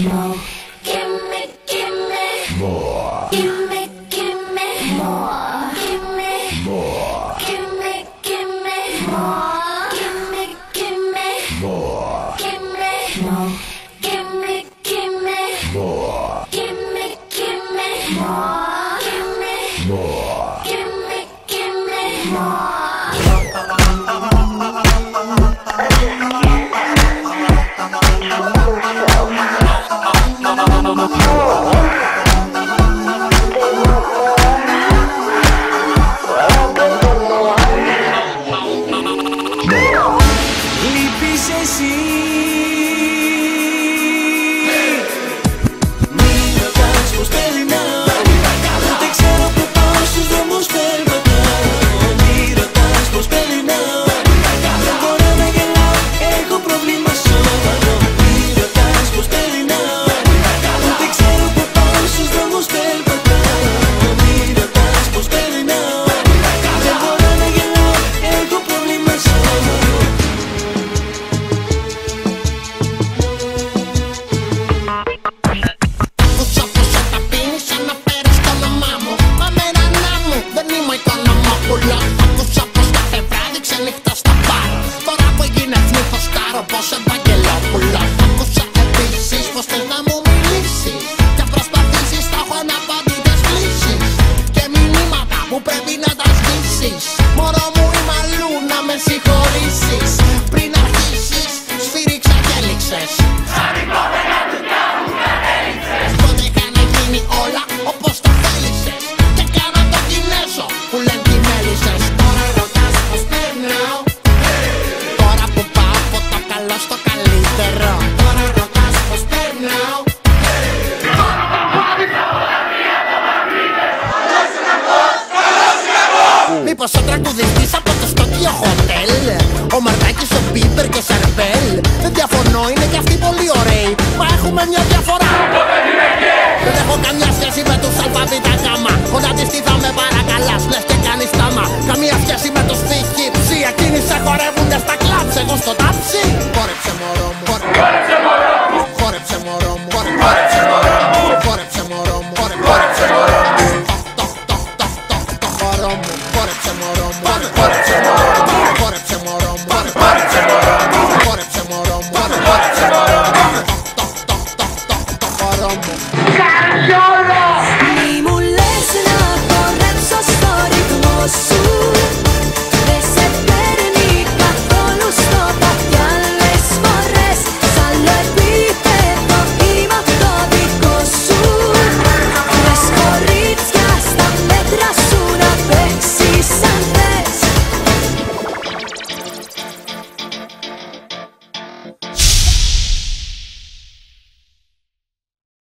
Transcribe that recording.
more. Give me more. Give me more. Give me more. Give me more. Give me more. Give me more. Give me more. Give me more. Give me more. Give me more. Λείπεις εσύ. Μην ρωτάς πως περνάω, ούτε ξέρω που πάω στους δρόμους περπατάω. Μην ρωτάς πως περνάω, δεν μπορώ να γελάω, έχω πρόβλημα σοβαρό. Μην ρωτάς πως περνάω, ούτε ξέρω που πάω στους δρόμους περπατάω. Μην ρωτάς πως περνάω, δεν μπορώ να γελάω, έχω πρόβλημα σοβαρό. Άκουσα πως τα πίνεις σαν να φέρεις το όνομά μου. Μα μένα να μου, δεν είμαι οικονομόπουλο. Άκουσα πως κάθε βράδυ ξενυχτάς στα μπαρ. Τώρα που έγινες νύχος κάρω πως Ευαγγελόπουλο. Άκουσα επίσης πως θες να μου μιλήσεις και προσπαθήσεις να έχω αναπαντητές λύσεις και μηνύματα που πρέπει να τα σβήσεις. Μωρό μου είμαι αλλού, να με συγχωρήσεις. Πριν αρχίσεις, σφύριξα και έλειξες. Τότε είχανε γίνει όλα όπως τα θέλησες και κάνα το Κινέζο που λένε τι μέλισσες. Τώρα ρωτάς πως περνάω, τώρα που πάω από το καλό στο καλύτερο. Τώρα ρωτάς πως περνάω. Μήπως ο τραγουδιστής από το Τόκιο Hotel, ο Μαρκάκης, ο Μπίμπερ και ο Σαρβέλ. Δεν διαφωνώ, είναι κι αυτοί πολύ ωραίοι, μα έχουμε μια διαφορά. Δεν έχω καμιά σχέση με τους αλφαβήτα γάμα. Όταν τη στήθαμε παρακαλάς, λες και κάνεις τάμα. Καμία σχέση με το στίχη ψη. Εκείνοι σε χορεύουνε στα κλαμπς, εγώ στο τάψι. Χόρεψε μωρό μου.